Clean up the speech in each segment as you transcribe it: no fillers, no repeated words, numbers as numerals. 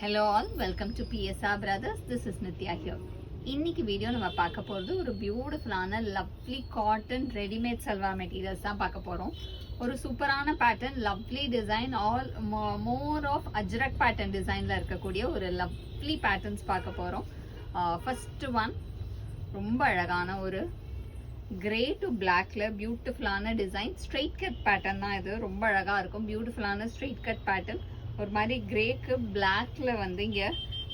Hello all, welcome to PSR Brothers. This is Nitya here. இன்னைக்கு video நம்ம பார்க்க போகிறது ஒரு பியூட்டிஃபுல்லான lovely cotton readymade salwar materials தான் பார்க்க போகிறோம். ஒரு சூப்பரான pattern, lovely design, all more of Ajrak pattern டிசைனில் இருக்கக்கூடிய ஒரு லவ்லி பேட்டர்ன்ஸ் பார்க்க போகிறோம். ஃபர்ஸ்ட் ஒன் ரொம்ப அழகான ஒரு கிரே டு பிளாக்ல பியூட்டிஃபுல்லான டிசைன், ஸ்ட்ரெயிட் கட் பேட்டர்ன் தான் இது. ரொம்ப அழகாக இருக்கும், பியூட்டிஃபுல்லான ஸ்ட்ரெயிட் கட் பேட்டர்ன். ஒரு மாதிரி கிரேக்கு பிளாக்ல வந்து இங்கே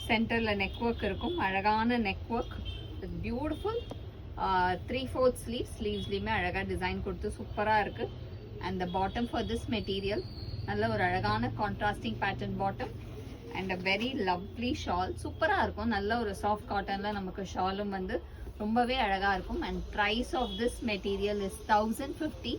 சென்டரில் நெக் ஒர்க் இருக்கும், அழகான நெக் ஒர்க், பியூட்டிஃபுல் 3/4 ஸ்லீவ்ஸ்லேயுமே அழகாக டிசைன் கொடுத்து சூப்பராக இருக்குது. And the bottom for this material நல்ல ஒரு அழகான contrasting pattern bottom and a very lovely shawl. சூப்பராக இருக்கும், நல்ல ஒரு சாஃப்ட் காட்டனில் நமக்கு ஷாலும் வந்து ரொம்பவே அழகாக இருக்கும். And price of this material is 1050.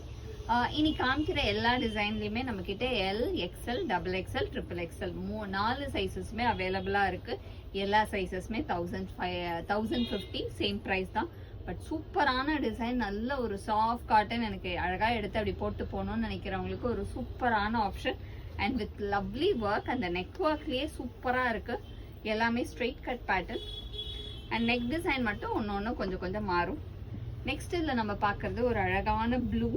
இனி காமிக்கிற எல்லா டிசைன்லையுமே நம்மக்கிட்ட எல், எக்ஸ்எல், XXL, XXL 4 சைஸஸுமே அவைலபிளாக இருக்குது. எல்லா சைஸஸுமே 1050 சேம் ப்ரைஸ் தான். பட் சூப்பரான டிசைன், நல்ல ஒரு சாஃப்ட் காட்டன், எனக்கு அழகாக எடுத்து அப்படி போட்டு போகணும்னு நினைக்கிறவங்களுக்கு ஒரு சூப்பரான option. And with lovely work, அந்த நெக் ஒர்க்லேயே சூப்பராக இருக்குது. எல்லாமே straight cut pattern and neck design மட்டும் ஒன்று ஒன்று கொஞ்சம் கொஞ்சம் மாறும். நெக்ஸ்ட் இதில் நம்ம பார்க்குறது ஒரு அழகான ப்ளூ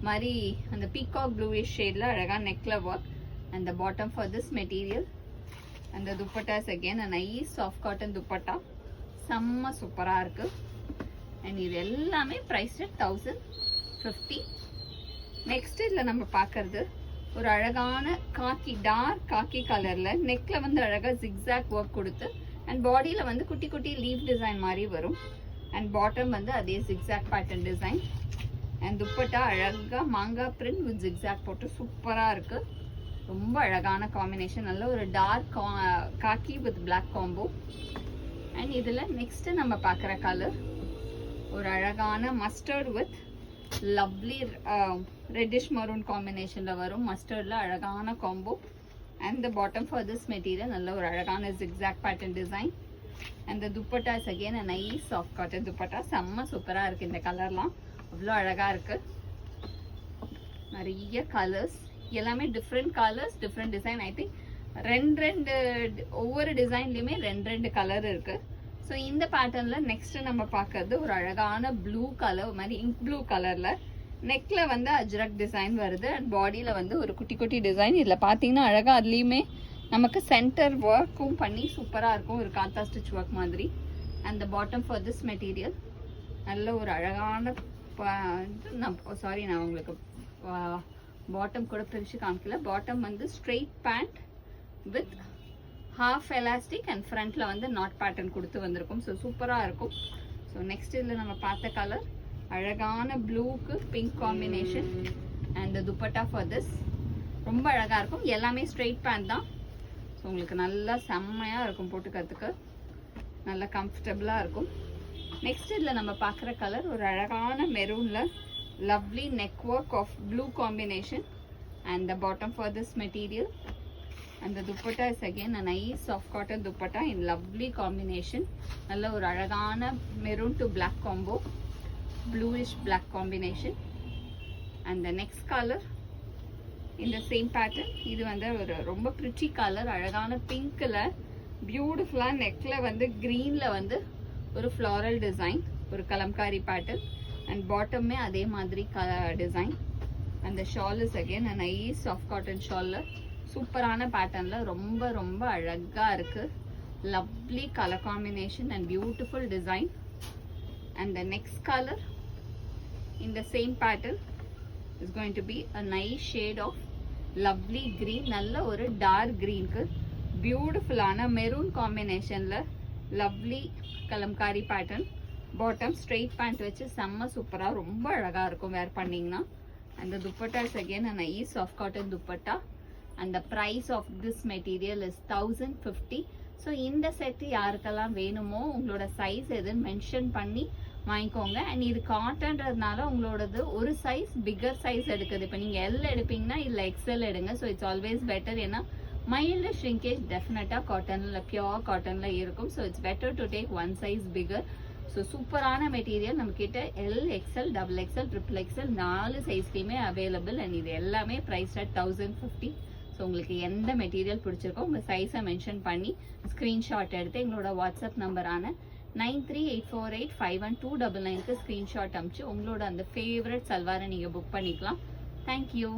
மாதிரி, அந்த பீகாக் ப்ளூயிஷ் ஷேடில் அழகாக நெக்ல work. And the bottom for this material அந்த dupattas again nice soft cotton dupatta, செம்ம சூப்பராக இருக்குது. அண்ட் இது எல்லாமே ப்ரைஸ் 1050. நெக்ஸ்ட் இதில் நம்ம பார்க்கறது ஒரு அழகான காக்கி, டார்க் காக்கி கலரில் நெக்கில் வந்து அழகாக ஜிக்ஸாக் ஒர்க் கொடுத்து அண்ட் பாடியில் வந்து குட்டி குட்டி லீஃப் டிசைன் மாதிரி வரும். அண்ட் பாட்டம் வந்து அதே zigzag pattern design. And dupatta அழகாக மாங்காய் பிரிண்ட் வித் ஜிக்ஸாக் போட்டு சூப்பராக இருக்குது. ரொம்ப அழகான காம்பினேஷன், நல்ல ஒரு dark khaki with black combo. And இதில் நெக்ஸ்ட்டு நம்ம பார்க்குற கலர் ஒரு அழகான mustard with lovely reddish maroon காம்பினேஷனில் வரும். மஸ்டர்டில் அழகான combo. And the bottom for this material நல்ல ஒரு அழகான zigzag pattern design. And the dupatta is again nice soft cotton dupatta, செம்ம சூப்பராக இருக்குது. இந்த கலர்லாம் அவ்வளோ அழகாக இருக்குது. நிறைய கலர்ஸ், எல்லாமே different colours, different design. I think ரெண்டு ஒவ்வொரு டிசைன்லையுமே ரெண்டு கலர் இருக்குது. ஸோ இந்த பேட்டர்னில் நெக்ஸ்ட்டு நம்ம பார்க்கறது ஒரு அழகான ப்ளூ கலர், மாதிரி இங்க் ப்ளூ கலரில் நெக்கில் வந்து அஜ்ரக் டிசைன் வருது. அண்ட் பாடியில் வந்து ஒரு குட்டி குட்டி டிசைன். இதில் பார்த்தீங்கன்னா அழகாக அதுலேயுமே நமக்கு சென்டர் ஒர்க்கும் பண்ணி சூப்பராக இருக்கும், ஒரு காத்தா ஸ்டிச் ஒர்க் மாதிரி. And the bottom for this material நல்ல ஒரு அழகான நான் உங்களுக்கு பாட்டம் கூட பிரித்து காமிக்கல. பாட்டம் வந்து straight pant with half elastic and ஃப்ரண்ட்ல வந்து நாட் பேட்டர்ன் கொடுத்து வந்திருக்கும். ஸோ சூப்பராக இருக்கும். ஸோ நெக்ஸ்ட் இதில் நம்ம பார்த்த கலர் அழகான ப்ளூக்கு pink combination. And dupatta for this ரொம்ப அழகாக இருக்கும். எல்லாமே ஸ்ட்ரெயிட் பேண்ட் தான். ஸோ உங்களுக்கு நல்லா செம்மையாக இருக்கும், போட்டுக்கிறதுக்கு நல்லா கம்ஃபர்டபுளாக இருக்கும். நெக்ஸ்ட் இதில் நம்ம பார்க்குற கலர் ஒரு அழகான மெரூனில் lovely neck work of blue combination. And the bottom for this material and the dupatta is again nice soft cotton dupatta in lovely combination. நல்ல ஒரு அழகான maroon to black combo, bluish black combination. And the next colour இந்த same pattern, இது வந்து ஒரு ரொம்ப pretty colour, அழகான பிங்க்கில் பியூட்டிஃபுல்லாக நெக்கில் வந்து க்ரீனில் வந்து ஒரு ஃப்ளாரல் டிசைன், ஒரு கலம்காரி பேட்டர்ன். அண்ட் பாட்டமே அதே மாதிரி டிசைன். அந்த shawl is again nice soft cotton ஷாலில் சூப்பரான பேட்டர்னில் ரொம்ப ரொம்ப அழகாக இருக்குது. Lovely colour combination and beautiful design. And the next colour in the same pattern is going to be a nice shade of lovely green. நல்ல ஒரு டார்க் க்ரீனுக்கு பியூட்டிஃபுல்லான மெரூன் காம்பினேஷனில் lovely kalamkari pattern. Bottom straight pant வச்சு செம்ம சூப்பராக ரொம்ப அழகாக இருக்கும் வேர் பண்ணிங்கன்னா. அந்த dupatta is again nice soft cotton dupatta. And the price of this material is 1050. So இந்த செட்டு யாருக்கெல்லாம் வேணுமோ உங்களோட சைஸ் எதுன்னு மென்ஷன் பண்ணி வாங்கிக்கோங்க. அண்ட் இது காட்டன்றதுனால உங்களோடது ஒரு சைஸ் பிக்கர் சைஸ் எடுக்குது. இப்போ நீங்கள் எல் எடுப்பீங்கன்னா இல்லை எக்ஸ்எல் எடுங்க. So it's always better. ஏன்னா மைல்டு ஷ்ரிங்கேஜ் டெஃபினட்டாக காட்டனில், பியோர் காட்டனில் இருக்கும். So it's better to take one size bigger. So சூப்பரான மெட்டீரியல் நம்மக்கிட்ட எல், எக்ஸ்எல், XXL, XXL 4 சைஸ்லையுமே அவைலபிள். அண்ட் இது எல்லாமே ப்ரைஸ் அட் 1050. ஸோ உங்களுக்கு எந்த மெட்டீரியல் பிடிச்சிருக்கோ உங்கள் சைஸை மென்ஷன் பண்ணி ஸ்க்ரீன்ஷாட் எடுத்து எங்களோட வாட்ஸ்அப் நம்பரான 9384851299 ஸ்க்ரீன்ஷாட் அனுப்பிச்சு உங்களோட அந்த ஃபேவரட் சல்வாரை நீங்கள் புக் பண்ணிக்கலாம். தேங்க்யூ.